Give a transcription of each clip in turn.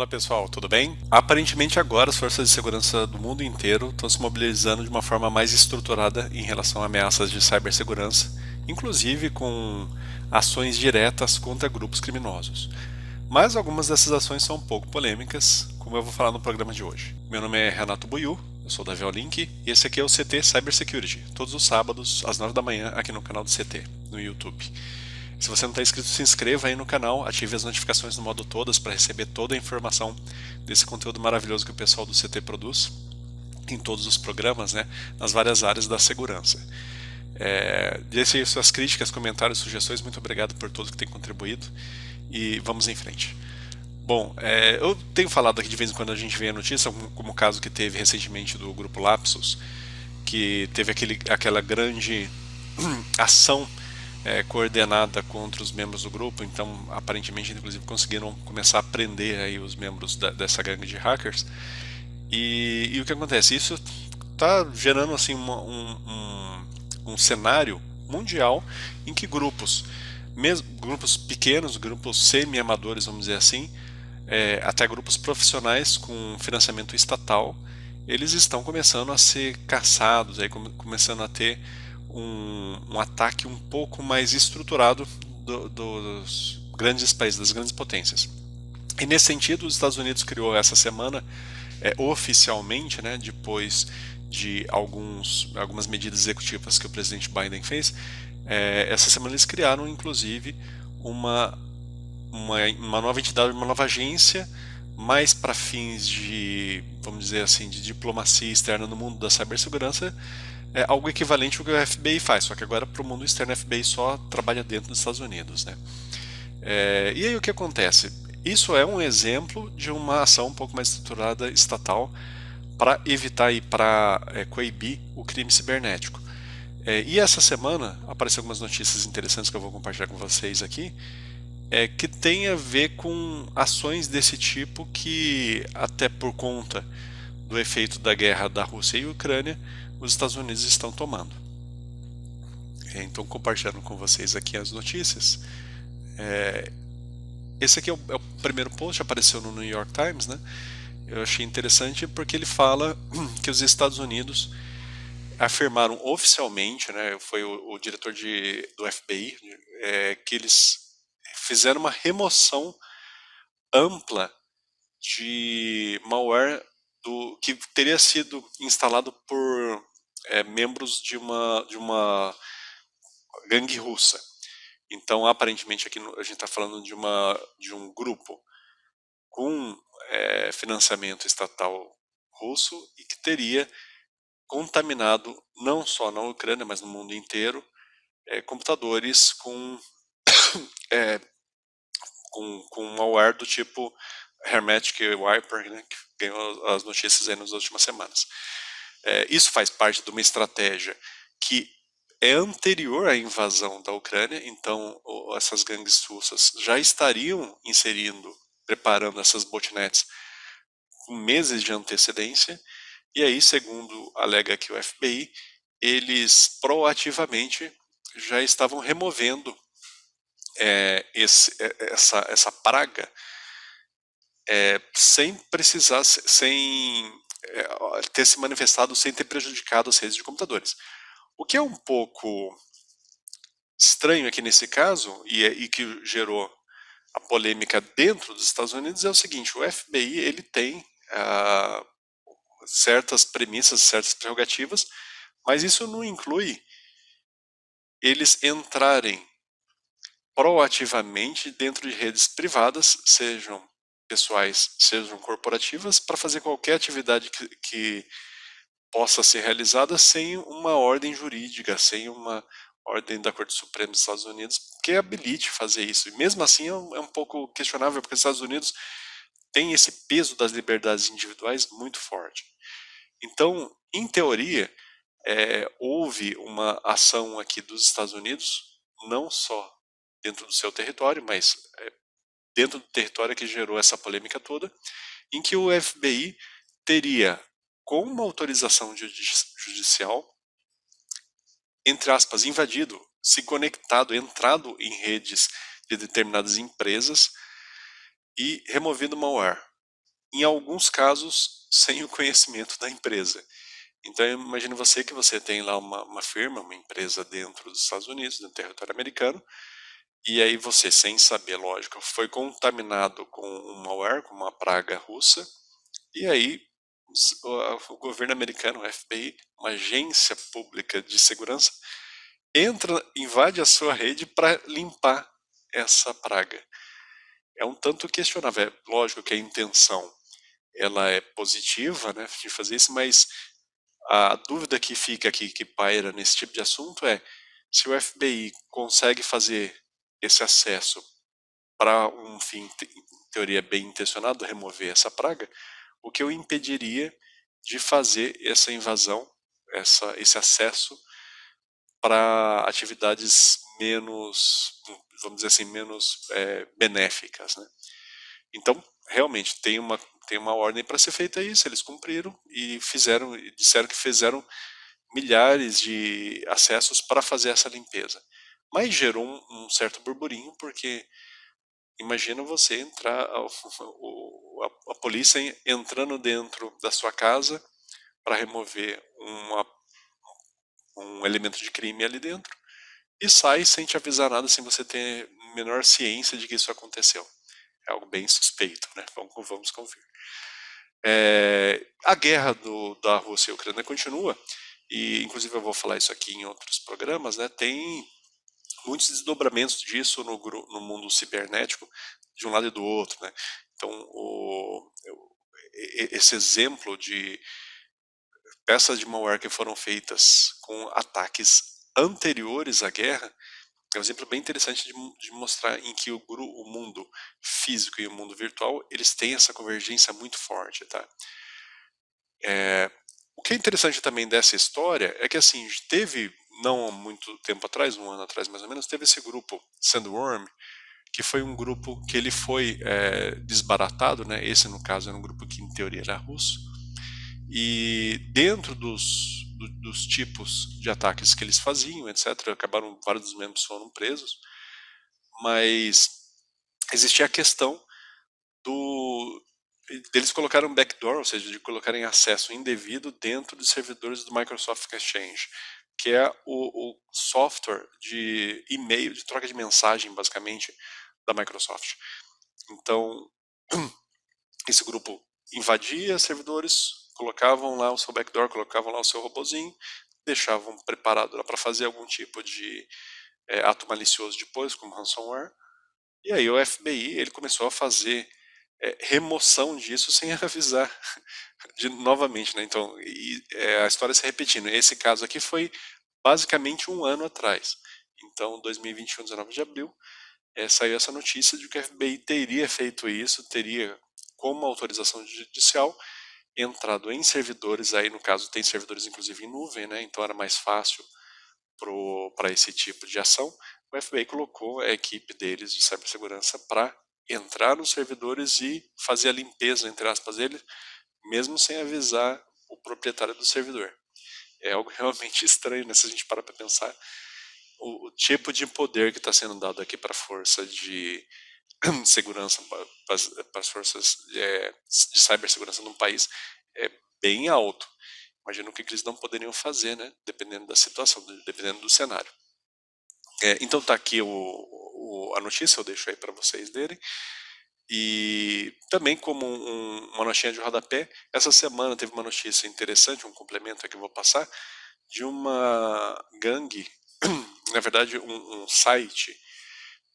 Fala pessoal, tudo bem? Aparentemente agora as forças de segurança do mundo inteiro estão se mobilizando de uma forma mais estruturada em relação a ameaças de cibersegurança, inclusive com ações diretas contra grupos criminosos. Mas algumas dessas ações são um pouco polêmicas, como eu vou falar no programa de hoje. Meu nome é Renato Buiu, eu sou da Violink e esse aqui é o CT Cybersecurity, todos os sábados às 9 da manhã aqui no canal do CT, no YouTube. Se você não está inscrito, se inscreva aí no canal, ative as notificações no modo todas para receber toda a informação desse conteúdo maravilhoso que o pessoal do CT produz em todos os programas, né, nas várias áreas da segurança. Deixe aí suas críticas, comentários, sugestões, muito obrigado por todos que têm contribuído e vamos em frente. Bom, eu tenho falado aqui de vez em quando a gente vê a notícia, como o caso que teve recentemente do grupo Lapsus, que teve aquela grande ação coordenada contra os membros do grupo, então aparentemente inclusive conseguiram começar a prender aí os membros dessa gangue de hackers. E o que acontece? Isso está gerando assim um cenário mundial em que grupos, mesmo grupos pequenos, grupos semi-amadores, vamos dizer assim, até grupos profissionais com financiamento estatal, eles estão começando a ser caçados, aí, começando a ter um ataque um pouco mais estruturado dos grandes países, das grandes potências. E nesse sentido, os Estados Unidos criou essa semana, oficialmente, né, depois de algumas medidas executivas que o presidente Biden fez, essa semana eles criaram, inclusive, uma nova entidade, uma nova agência, mais para fins de, vamos dizer assim, de diplomacia externa no mundo da cibersegurança, algo equivalente ao que o FBI faz, só que agora para o mundo externo o FBI só trabalha dentro dos Estados Unidos, né? E aí o que acontece? Isso é um exemplo de uma ação um pouco mais estruturada estatal para evitar e para coibir o crime cibernético. E essa semana apareceram algumas notícias interessantes que eu vou compartilhar com vocês aqui, que tem a ver com ações desse tipo que, até por conta do efeito da guerra da Rússia e Ucrânia, os Estados Unidos estão tomando. Então, compartilhando com vocês aqui as notícias. Esse aqui é o primeiro post, apareceu no New York Times, né? Eu achei interessante porque ele fala que os Estados Unidos afirmaram oficialmente, né, foi o diretor do FBI, que eles fizeram uma remoção ampla de malware que teria sido instalado por membros de uma gangue russa. Então, aparentemente, aqui a gente está falando de um grupo com financiamento estatal russo e que teria contaminado, não só na Ucrânia, mas no mundo inteiro, computadores com malware do tipo Hermetic Wiper, né, que ganhou as notícias aí nas últimas semanas. Isso faz parte de uma estratégia que é anterior à invasão da Ucrânia, então essas gangues russas já estariam preparando essas botnets com meses de antecedência, e aí, segundo alega aqui o FBI, eles proativamente já estavam removendo essa praga sem precisar, sem ter se manifestado, sem ter prejudicado as redes de computadores. O que é um pouco estranho aqui nesse caso, e que gerou a polêmica dentro dos Estados Unidos, é o seguinte: o FBI ele tem certas premissas, certas prerrogativas, mas isso não inclui eles entrarem proativamente dentro de redes privadas, sejam pessoais, sejam corporativas, para fazer qualquer atividade que possa ser realizada sem uma ordem jurídica, sem uma ordem da Corte Suprema dos Estados Unidos que habilite fazer isso. E mesmo assim é um pouco questionável, porque os Estados Unidos têm esse peso das liberdades individuais muito forte. Então, em teoria, houve uma ação aqui dos Estados Unidos, não só dentro do seu território, mas dentro do território que gerou essa polêmica toda, em que o FBI teria, com uma autorização judicial, entre aspas, invadido, se conectado, entrado em redes de determinadas empresas e removido malware. em alguns casos, sem o conhecimento da empresa. Então, imagine você que você tem lá uma firma, uma empresa dentro dos Estados Unidos, no território americano, e aí você, sem saber, lógico, foi contaminado com um malware, com uma praga russa, e aí o governo americano, o FBI, uma agência pública de segurança, entra, invade a sua rede para limpar essa praga. É um tanto questionável. É lógico que a intenção ela é positiva, né, de fazer isso, mas a dúvida que fica aqui, que paira nesse tipo de assunto é se o FBI consegue fazer esse acesso para um fim, em teoria, bem intencionado, remover essa praga, o que o impediria de fazer essa invasão, esse acesso para atividades menos, vamos dizer assim, menos benéficas, né? Então, realmente, tem uma ordem para ser feita isso, eles cumpriram e fizeram, e disseram que fizeram milhares de acessos para fazer essa limpeza. Mas gerou um certo burburinho, porque imagina você entrar, a polícia entrando dentro da sua casa para remover um elemento de crime ali dentro e sai sem te avisar nada, sem você ter menor ciência de que isso aconteceu. É algo bem suspeito, né? Vamos convir. A guerra da Rússia e Ucrânia continua, e inclusive eu vou falar isso aqui em outros programas, né? Tem muitos desdobramentos disso no mundo cibernético, de um lado e do outro, né? Então, esse exemplo de peças de malware que foram feitas com ataques anteriores à guerra é um exemplo bem interessante de mostrar em que o mundo físico e o mundo virtual eles têm essa convergência muito forte, tá? O que é interessante também dessa história é que assim teve não há muito tempo atrás, um ano atrás mais ou menos, teve esse grupo Sandworm, que foi um grupo que ele foi desbaratado, né? Esse no caso era um grupo que em teoria era russo, e dentro dos tipos de ataques que eles faziam, etc., acabaram vários dos membros foram presos, mas existia a questão do deles colocaram um backdoor, ou seja, de colocarem acesso indevido dentro dos servidores do Microsoft Exchange, que é o software de e-mail, de troca de mensagem, basicamente, da Microsoft. Então, esse grupo invadia servidores, colocavam lá o seu backdoor, colocavam lá o seu robozinho, deixavam preparado para fazer algum tipo de ato malicioso depois, como ransomware, e aí o FBI ele começou a fazer remoção disso sem avisar novamente, né? Então, a história se repetindo. Esse caso aqui foi basicamente um ano atrás. Então, 2021, 19 de abril, saiu essa notícia de que o FBI teria feito isso, teria, como autorização judicial, entrado em servidores, aí no caso tem servidores inclusive em nuvem, né? Então era mais fácil para esse tipo de ação. O FBI colocou a equipe deles de cibersegurança para entrar nos servidores e fazer a limpeza, entre aspas, deles, mesmo sem avisar o proprietário do servidor. É algo realmente estranho, né? Se a gente parar para pensar, o tipo de poder que está sendo dado aqui para a força de segurança, para as forças de cibersegurança num país é bem alto. Imagina o que eles não poderiam fazer, né? Dependendo da situação, dependendo do cenário. Então tá aqui a notícia, eu deixo aí para vocês lerem. E também como uma notinha de rodapé, essa semana teve uma notícia interessante, um complemento que eu vou passar, de uma gangue, na verdade um site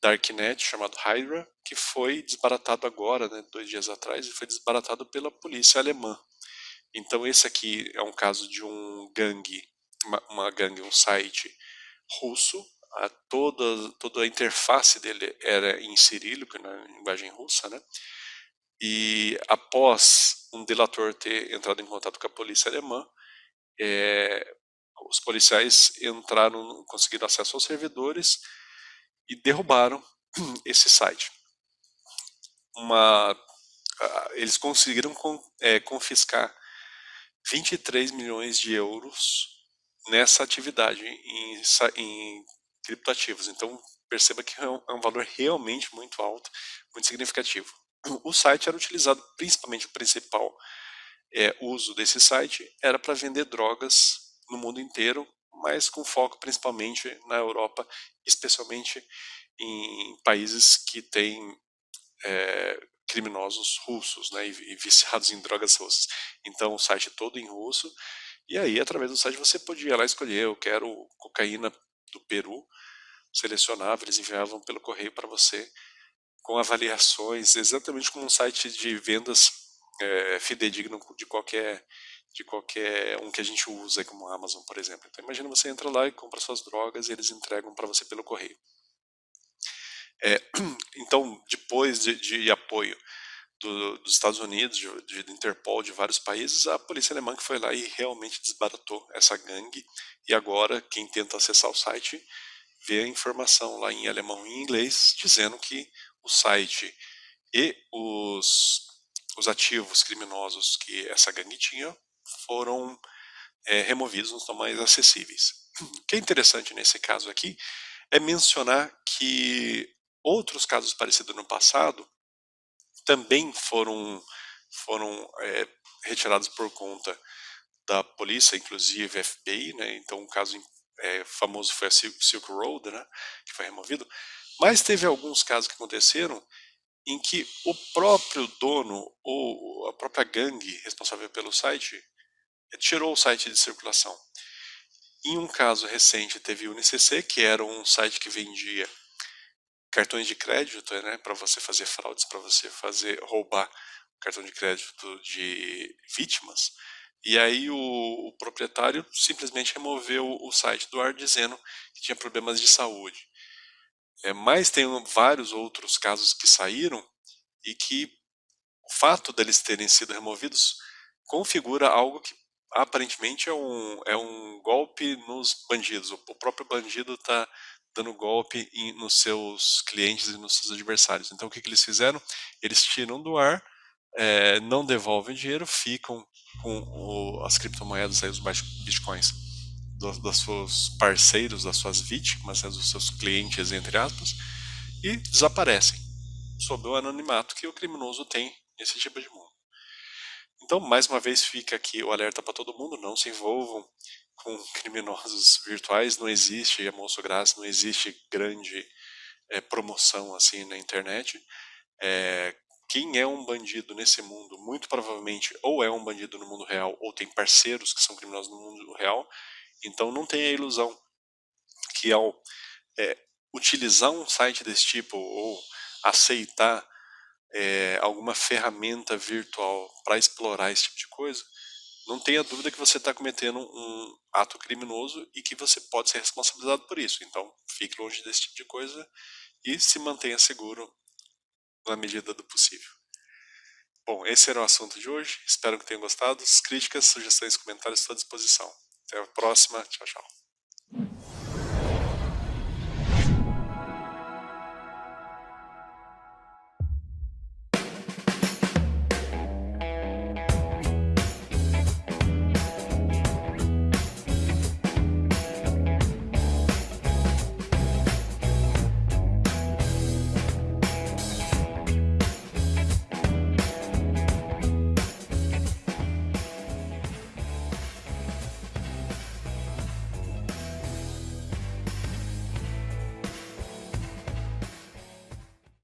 Darknet chamado Hydra, que foi desbaratado agora, né, 2 dias atrás, e foi desbaratado pela polícia alemã. Então esse aqui é um caso de um gangue, uma gangue, um site russo. Toda a interface dele era em cirílico, na linguagem russa, né? E após um delator ter entrado em contato com a polícia alemã, os policiais entraram, conseguiram acesso aos servidores e derrubaram esse site. Eles conseguiram confiscar 23 milhões de euros nessa atividade em criptoativos. Então perceba que é um valor realmente muito alto, muito significativo. O site era utilizado principalmente, o principal uso desse site era para vender drogas no mundo inteiro, mas com foco principalmente na Europa, especialmente em países que têm criminosos russos, né, e viciados em drogas russas. Então o site todo em russo, e aí através do site você podia ir lá escolher, eu quero cocaína do Peru, selecionava, eles enviavam pelo correio para você, com avaliações, exatamente como um site de vendas fidedigno de qualquer um que a gente usa, como a Amazon, por exemplo. Então imagina, você entra lá e compra suas drogas e eles entregam para você pelo correio. Então, depois de apoio dos Estados Unidos, de Interpol, de vários países, a polícia alemã que foi lá e realmente desbaratou essa gangue. E agora, quem tenta acessar o site vê a informação lá em alemão e em inglês, dizendo que o site e os ativos criminosos que essa gangue tinha foram removidos, não estão mais acessíveis. O que é interessante nesse caso aqui é mencionar que outros casos parecidos no passado também foram retirados por conta da polícia, inclusive FBI, né? Então um caso famoso foi a Silk Road, né? Que foi removido. Mas teve alguns casos que aconteceram em que o próprio dono ou a própria gangue responsável pelo site tirou o site de circulação. Em um caso recente teve o UNCC, que era um site que vendia cartões de crédito, né, para você fazer fraudes, para você fazer roubar cartão de crédito de vítimas. E aí o proprietário simplesmente removeu o site do ar dizendo que tinha problemas de saúde. Mas tem vários outros casos que saíram e que o fato deles terem sido removidos configura algo que aparentemente é um golpe nos bandidos. O próprio bandido está dando golpe nos seus clientes e nos seus adversários. Então o que eles fizeram? Eles tiram do ar, não devolvem o dinheiro, ficam com as criptomoedas, aí, os bitcoins dos seus parceiros, das suas vítimas, né, dos seus clientes, entre aspas, e desaparecem sob o anonimato que o criminoso tem nesse tipo de mundo. Então, mais uma vez, fica aqui o alerta para todo mundo: não se envolvam com criminosos virtuais, não existe almoço grátis, não existe grande promoção assim na internet. Quem é um bandido nesse mundo, muito provavelmente ou é um bandido no mundo real, ou tem parceiros que são criminosos no mundo real. Então não tenha a ilusão que ao utilizar um site desse tipo ou aceitar alguma ferramenta virtual para explorar esse tipo de coisa, não tenha dúvida que você está cometendo um ato criminoso e que você pode ser responsabilizado por isso. Então, fique longe desse tipo de coisa e se mantenha seguro na medida do possível. Bom, esse era o assunto de hoje. Espero que tenham gostado. Críticas, sugestões, comentários, estou à disposição. Até a próxima. Tchau, tchau.